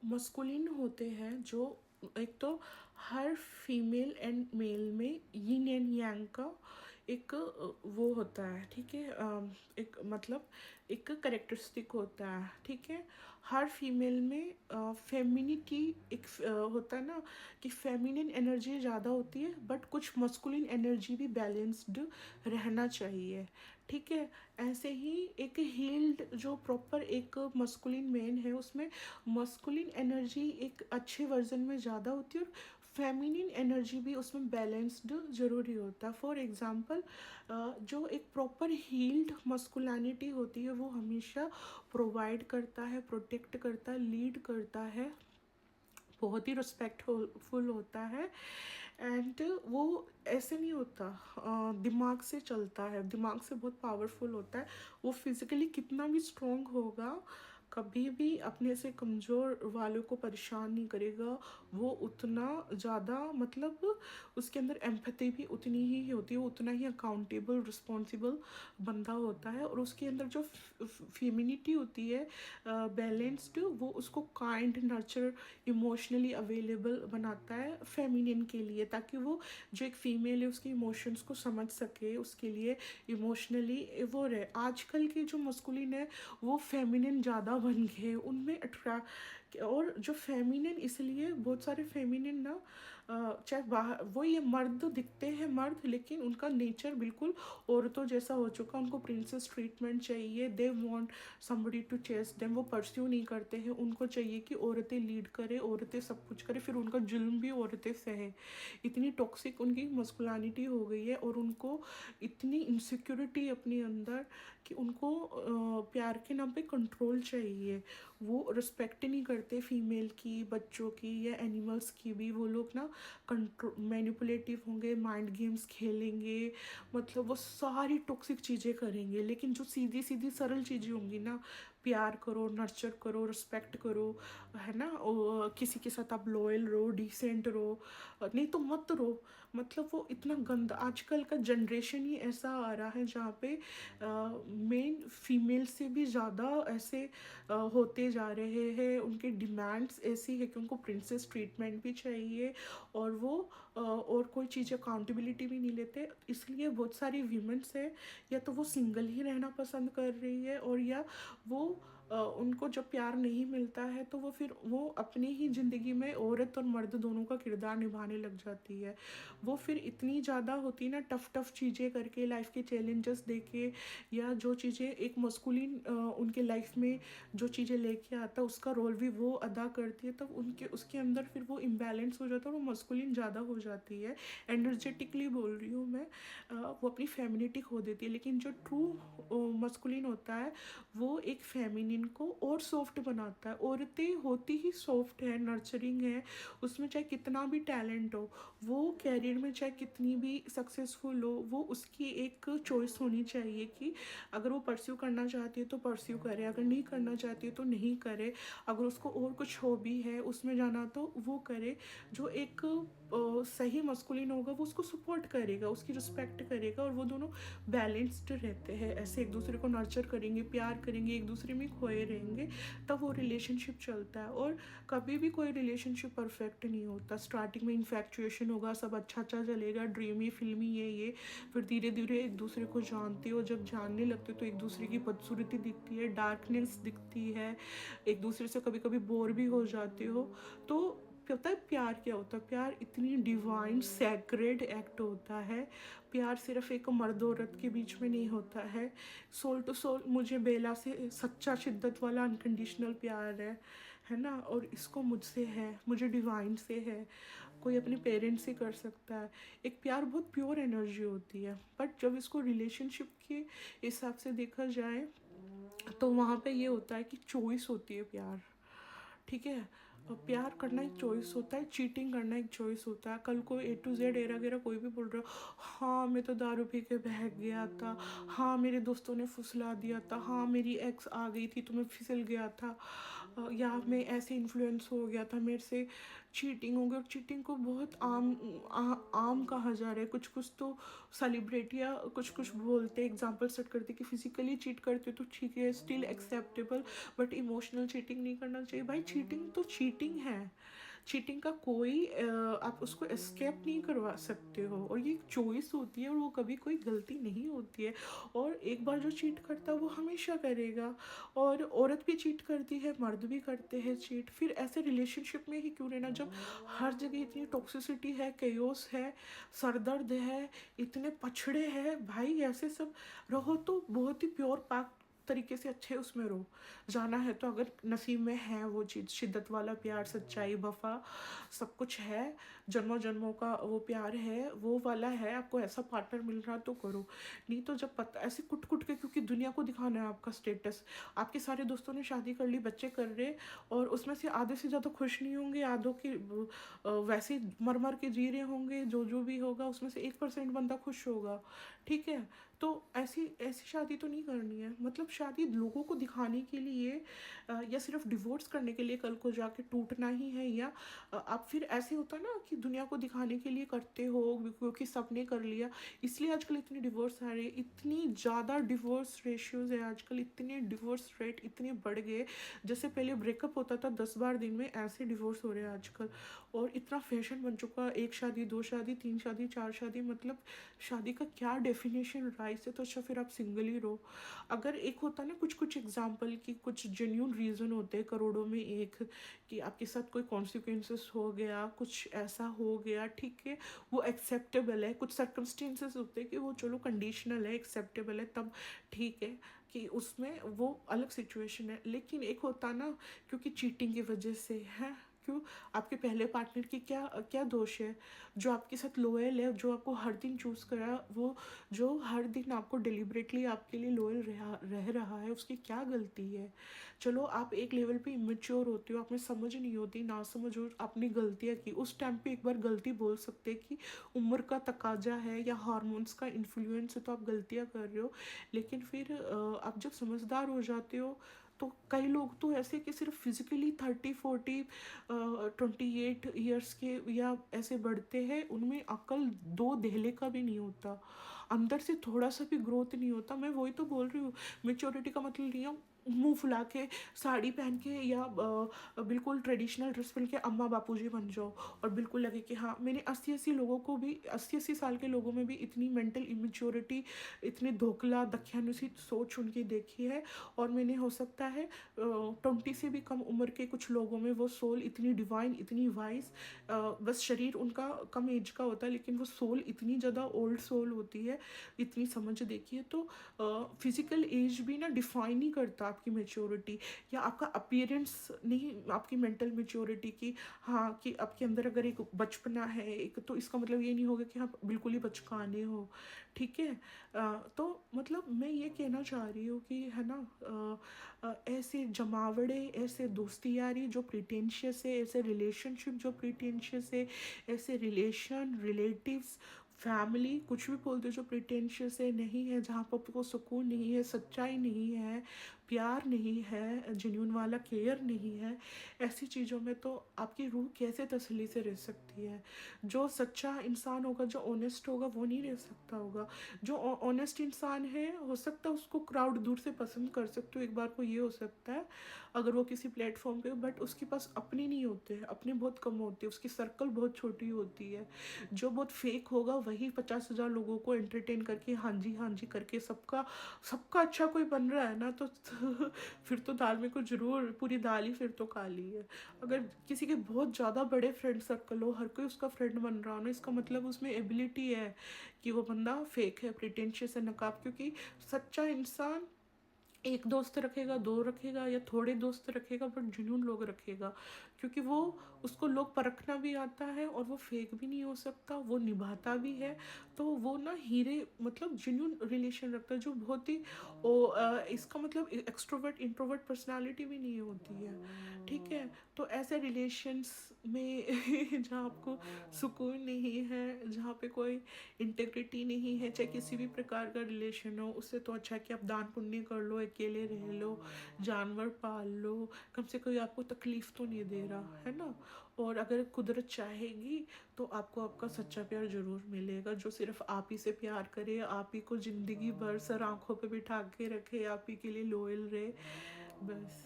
Masculine होते हैं जो एक तो हर फीमेल एंड मेल में यिन एंड यांग का एक वो होता है, ठीक है। एक मतलब एक करेक्टरिस्टिक होता है, ठीक है। हर फीमेल में फेमिनिटी एक होता है ना, कि फेमिनिन एनर्जी ज़्यादा होती है, बट कुछ मस्कुलिन एनर्जी भी बैलेंस्ड रहना चाहिए, ठीक है। ऐसे ही एक हील्ड जो प्रॉपर एक मस्कुलिन मैन है, उसमें मस्कुलिन एनर्जी एक अच्छे वर्जन में ज़्यादा होती है, और फेमिनिन एनर्जी भी उसमें बैलेंस्ड ज़रूरी होता है। फॉर एग्ज़ाम्पल, जो एक प्रॉपर हील्ड मस्कुलिनिटी होती है वो हमेशा प्रोवाइड करता है, प्रोटेक्ट करता है, लीड करता है, बहुत ही रिस्पेक्टफुल होता है। एंड वो ऐसे नहीं होता, दिमाग से चलता है, दिमाग से बहुत पावरफुल होता है। वो फिज़िकली कितना भी स्ट्रॉन्ग होगा, कभी भी अपने से कमज़ोर वालों को परेशान नहीं करेगा। वो उतना ज़्यादा मतलब उसके अंदर एम्पैथी भी उतनी ही होती है, वो उतना ही अकाउंटेबल रिस्पॉन्सिबल बंदा होता है। और उसके अंदर जो फेमिनिटी होती है बैलेंस्ड, वो उसको काइंड, नर्चर, इमोशनली अवेलेबल बनाता है फेमिनिन के लिए, ताकि वो जो एक फीमेल है उसके इमोशंस को समझ सके, उसके लिए इमोशनली वो रहे। आजकल के जो मस्कुलिन है वो फेमिनिन ज़्यादा बन गए, उनमें अट्रैक्ट। और जो फेमिनिन, इसलिए बहुत सारे फेमिनिन ना चाहे बाहर वो ये मर्द दिखते हैं मर्द, लेकिन उनका नेचर बिल्कुल औरतों जैसा हो चुका, उनको प्रिंसेस ट्रीटमेंट चाहिए, they want somebody to chase them. वो परस्यू नहीं करते हैं, उनको चाहिए कि औरतें लीड करें, औरतें सब कुछ करें, फिर उनका जुल्म भी औरतें सहे। इतनी टॉक्सिक उनकी मस्कुलिनिटी हो गई है, और उनको इतनी इनसिक्योरिटी अपने अंदर कि उनको प्यार के नाम पे कंट्रोल चाहिए। वो रिस्पेक्ट नहीं करते फीमेल की, बच्चों की या एनिमल्स की भी। वो लोग ना कंट्रोल मैनिपुलेटिव होंगे, माइंड गेम्स खेलेंगे, मतलब वो सारी टॉक्सिक चीज़ें करेंगे। लेकिन जो सीधी सीधी सरल चीज़ें होंगी ना, प्यार करो, नर्चर करो, रिस्पेक्ट करो, है ना, किसी के साथ आप लॉयल रहो, डिसेंट रहो, नहीं तो मत रहो। मतलब वो इतना गंदा आजकल का जनरेशन ही ऐसा आ रहा है, जहाँ पे मेन फीमेल से भी ज़्यादा ऐसे होते जा रहे हैं। उनके डिमांड्स ऐसी है कि उनको प्रिंसेस ट्रीटमेंट भी चाहिए, और वो और कोई चीज़ अकाउंटेबिलिटी भी नहीं लेते। इसलिए बहुत सारी वीमेंस है, या तो वो सिंगल ही रहना पसंद कर रही है, और या वो उनको जब प्यार नहीं मिलता है तो वो फिर वो अपनी ही ज़िंदगी में औरत और मर्द दोनों का किरदार निभाने लग जाती है। वो फिर इतनी ज़्यादा होती ना, टफ़ टफ़ चीज़ें करके, लाइफ के चैलेंजेस देके, या जो चीज़ें एक मस्कुलिन उनके लाइफ में जो चीज़ें लेके आता है उसका रोल भी वो अदा करती है, तब उनके उसके अंदर फिर वो इम्बैलेंस हो जाता है, और वो मस्कुलिन ज़्यादा हो जाती है। एनर्जेटिकली बोल रही हूँ मैं, वो अपनी फेमिनिटी खो देती है। लेकिन जो ट्रू मस्कुलिन होता है वो एक फेमिनिन को और सॉफ्ट बनाता है। औरतें होती ही सॉफ्ट है, नर्चरिंग है, उसमें चाहे कितना भी टैलेंट हो, वो कैरियर में चाहे कितनी भी सक्सेसफुल हो, वो उसकी एक चॉइस होनी चाहिए कि अगर वो परस्यू करना चाहती है तो परस्यू करे, अगर नहीं करना चाहती है तो नहीं करे। अगर उसको और कुछ हॉबी है उसमें जाना तो वो करे। जो एक सही मस्कुलिन होगा वो उसको सपोर्ट करेगा, उसकी रिस्पेक्ट करेगा, और वो दोनों बैलेंस्ड रहते हैं। ऐसे एक दूसरे को नर्चर करेंगे, प्यार करेंगे, एक दूसरे में खोए रहेंगे, तब वो रिलेशनशिप चलता है। और कभी भी कोई रिलेशनशिप परफेक्ट नहीं होता। स्टार्टिंग में इन्फैक्चुएशन होगा, सब अच्छा अच्छा चलेगा, ड्रीमी फिल्मी ये फिर धीरे धीरे एक दूसरे को जानते हो, जब जानने लगते हो तो एक दूसरे की बदसूरती दिखती है, डार्कनेस दिखती है, एक दूसरे से कभी कभी बोर भी हो जाते हो। तो पता है प्यार क्या होता है? प्यार इतनी डिवाइन सैक्रेड एक्ट होता है। प्यार सिर्फ एक मर्द औरत के बीच में नहीं होता है, सोल टू सोल। मुझे बेला से सच्चा शिद्दत वाला अनकंडीशनल प्यार है ना, और इसको मुझसे है, मुझे डिवाइन से है, कोई अपने पेरेंट्स से कर सकता है। एक प्यार बहुत प्योर एनर्जी होती है, बट जब इसको रिलेशनशिप के हिसाब से देखा जाए तो वहाँ पे ये होता है कि चॉइस होती है प्यार, ठीक है। और प्यार करना एक चॉइस होता है, चीटिंग करना एक चॉइस होता है। कल को ए टू जेड एरा गेरा कोई भी बोल रहा हो, हाँ मैं तो दारू पी के बह गया था, हाँ मेरे दोस्तों ने फुसला दिया था, हाँ मेरी एक्स आ गई थी तो मैं फिसल गया था, या मैं ऐसे इन्फ्लुएंस हो गया था, मेरे से चीटिंग हो गया। और चीटिंग को बहुत आम कहा जा रहा है। कुछ कुछ तो सेलिब्रिटियाँ कुछ कुछ बोलते हैं, एग्जाम्पल सेट करते हैं कि फिजिकली चीट करते हो तो ठीक है, still acceptable, but emotional cheating नहीं करना चाहिए। भाई चीटिंग तो चीटिंग है। चीटिंग का कोई आप उसको एस्केप नहीं करवा सकते हो, और ये एक चॉइस होती है, और वो कभी कोई गलती नहीं होती है। और एक बार जो चीट करता है वो हमेशा करेगा। और औरत भी चीट करती है, मर्द भी करते हैं चीट। फिर ऐसे रिलेशनशिप में ही क्यों रहना जब हर जगह इतनी टॉक्सिसिटी है, केयोस है, सरदर्द है, इतने पछड़े हैं। भाई ऐसे सब रहो तो बहुत ही प्योर पाक तरीके से अच्छे उसमें रहो। जाना है तो अगर नसीब में है वो चीज़, शिद्दत वाला प्यार, सच्चाई, वफा, सब कुछ है, जन्मों जन्मों का वो प्यार है, वो वाला है, आपको ऐसा पार्टनर मिल रहा तो करो। नहीं तो जब पता ऐसे कुट कुट के, क्योंकि दुनिया को दिखाना है आपका स्टेटस। आपके सारे दोस्तों ने शादी कर ली, बच्चे कर रहे, और उसमें से आधे से ज़्यादा खुश नहीं होंगे, आधों की वैसे ही मर मर के जी रहे होंगे। जो जो भी होगा उसमें से 1% बंदा खुश होगा। ठीक है, तो ऐसी ऐसी शादी तो नहीं करनी है। मतलब शादी लोगों को दिखाने के लिए या सिर्फ डिवोर्स करने के लिए कल को जाके टूटना ही है, या आप फिर ऐसे होता ना कि दुनिया को दिखाने के लिए करते हो क्योंकि सबने कर लिया, इसलिए आजकल इतनी डिवोर्स आ रही है। इतनी ज़्यादा डिवोर्स रेशियोज़ है आजकल, इतने डिवोर्स रेट इतने बढ़ गए। जैसे पहले ब्रेकअप होता था 10 बार दिन में, ऐसे डिवोर्स हो रहे हैं आजकल। और इतना फैशन बन चुका, 1 शादी, 2 शादी, 3 शादी, 4 शादी, मतलब शादी का क्या डेफिनेशन रहा। इससे तो अच्छा फिर आप सिंगल ही रहो। अगर एक होता ना कुछ कुछ एग्जाम्पल की कुछ जेन्यून रीज़न होते हैं करोड़ों में एक, कि आपके साथ कोई कॉन्सिक्वेंसेस हो गया, कुछ ऐसा हो गया, ठीक है, वो एक्सेप्टेबल है। कुछ सर्कमस्टेंसेस होते हैं कि वो चलो कंडीशनल है, एक्सेप्टेबल है, तब ठीक है कि उसमें वो अलग सिचुएशन है। लेकिन एक होता ना, क्योंकि चीटिंग की वजह से है, क्यों, आपके पहले पार्टनर की क्या क्या दोष है, जो आपके साथ लोयल है, जो आपको हर दिन चूज़ करा, वो जो हर दिन आपको डिलिबरेटली आपके लिए लोयल रह रहा है, उसकी क्या गलती है। चलो आप एक लेवल पे इमेच्योर होते हो, आप में समझ नहीं होती, ना समझ हो, आपने गलतियाँ की, उस टाइम पे एक बार गलती बोल सकते हैं कि उम्र का तकाजा है या हार्मोन्स का इन्फ्लुएंस है, तो आप गलतियाँ कर रहे हो। लेकिन फिर आप जब समझदार हो जाते हो, तो कई लोग तो ऐसे कि सिर्फ फिजिकली 30 40 28 ईयर्स के या ऐसे बढ़ते हैं, उनमें अकल दो दहले का भी नहीं होता, अंदर से थोड़ा सा भी ग्रोथ नहीं होता। मैं वही तो बोल रही हूँ, मेच्योरिटी का मतलब नहीं है मुंह फुला के साड़ी पहन के या बिल्कुल ट्रेडिशनल ड्रेस पहन के अम्मा बापूजी बन जाओ, और बिल्कुल लगे कि हाँ। मैंने 80 80 लोगों को भी, 80 80 साल के लोगों में भी इतनी मेंटल इमेच्योरिटी, इतनी धोखला दख्यानुसी सोच उनकी देखी है। और मैंने हो सकता है 20 से भी कम उम्र के कुछ लोगों में वो सोल इतनी डिवाइन, इतनी वाइज, बस शरीर उनका कम एज का होता है, लेकिन वो सोल इतनी ज़्यादा ओल्ड सोल होती है, इतनी समझ देखी है। तो फिजिकल एज भी ना डिफाइन नहीं करता आपकी मेच्योरिटी, या आपका अपीयरेंस नहीं आपकी मेंटल मेच्योरिटी की। हाँ, कि आपके अंदर अगर एक बचपना है एक, तो इसका मतलब ये नहीं होगा कि आप बिल्कुल ही बचकाने हो। ठीक है, तो मतलब मैं ये कहना चाह रही हूँ कि है ना, ऐसे जमावड़े, ऐसे दोस्ती यारी जो प्रिटेंशियस है, ऐसे रिलेशनशिप जो प्रिटेंशियस है, ऐसे रिलेशन, रिलेटिव्स, फैमिली, कुछ भी बोल दो, जो प्रिटेंशियस है, नहीं है, जहाँ पर आपको सुकून नहीं है, सच्चाई नहीं है, प्यार नहीं है, जेन्यून वाला केयर नहीं है, ऐसी चीज़ों में तो आपकी रूह कैसे तसल्ली से रह सकती है। जो सच्चा इंसान होगा, जो ऑनेस्ट होगा, वो नहीं रह सकता होगा। जो ऑनेस्ट इंसान है, हो सकता है उसको क्राउड दूर से पसंद कर सकते हो, एक बार को ये हो सकता है अगर वो किसी प्लेटफॉर्म पे, बट उसके पास अपने नहीं होते हैं, अपने बहुत कम होते हैं, उसकी सर्कल बहुत छोटी होती है। जो बहुत फेक होगा वही 50,000 लोगों को एंटरटेन करके हाँ जी करके सबका सबका अच्छा कोई बन रहा है ना, तो फिर तो दाल में कुछ जरूर, पूरी दाल ही फिर तो काली है। अगर किसी के बहुत ज़्यादा बड़े फ्रेंड सर्कल हो, हर कोई उसका फ्रेंड बन रहा हो ना, इसका मतलब उसमें एबिलिटी है कि वो बंदा फेक है, प्रिटेंशियस है, नकाब। क्योंकि सच्चा इंसान एक दोस्त रखेगा, दो रखेगा, या थोड़े दोस्त रखेगा, बट जुनून लोग रखेगा। क्योंकि वो, उसको लोग परखना भी आता है, और वो फेक भी नहीं हो सकता, वो निभाता भी है। तो वो ना हीरे, मतलब जेन्यून रिलेशन रखता है, जो बहुत ही इसका मतलब एक्सट्रोवर्ट इंट्रोवर्ट पर्सनालिटी भी नहीं होती है। ठीक है, तो ऐसे रिलेशंस में जहाँ आपको सुकून नहीं है, जहाँ पे कोई इंटेग्रिटी नहीं है, चाहे किसी भी प्रकार का रिलेशन हो, उससे तो अच्छा है कि आप दान पुण्य कर लो, एक अकेले रह लो, जानवर पाल लो, कम से कोई आपको तकलीफ़ तो नहीं दे रहा है ना। और अगर कुदरत चाहेगी तो आपको आपका सच्चा प्यार ज़रूर मिलेगा, जो सिर्फ आप ही से प्यार करे, आप ही को ज़िंदगी भर सर आँखों पे बिठा के रखे, आप ही के लिए लॉयल रहे, बस।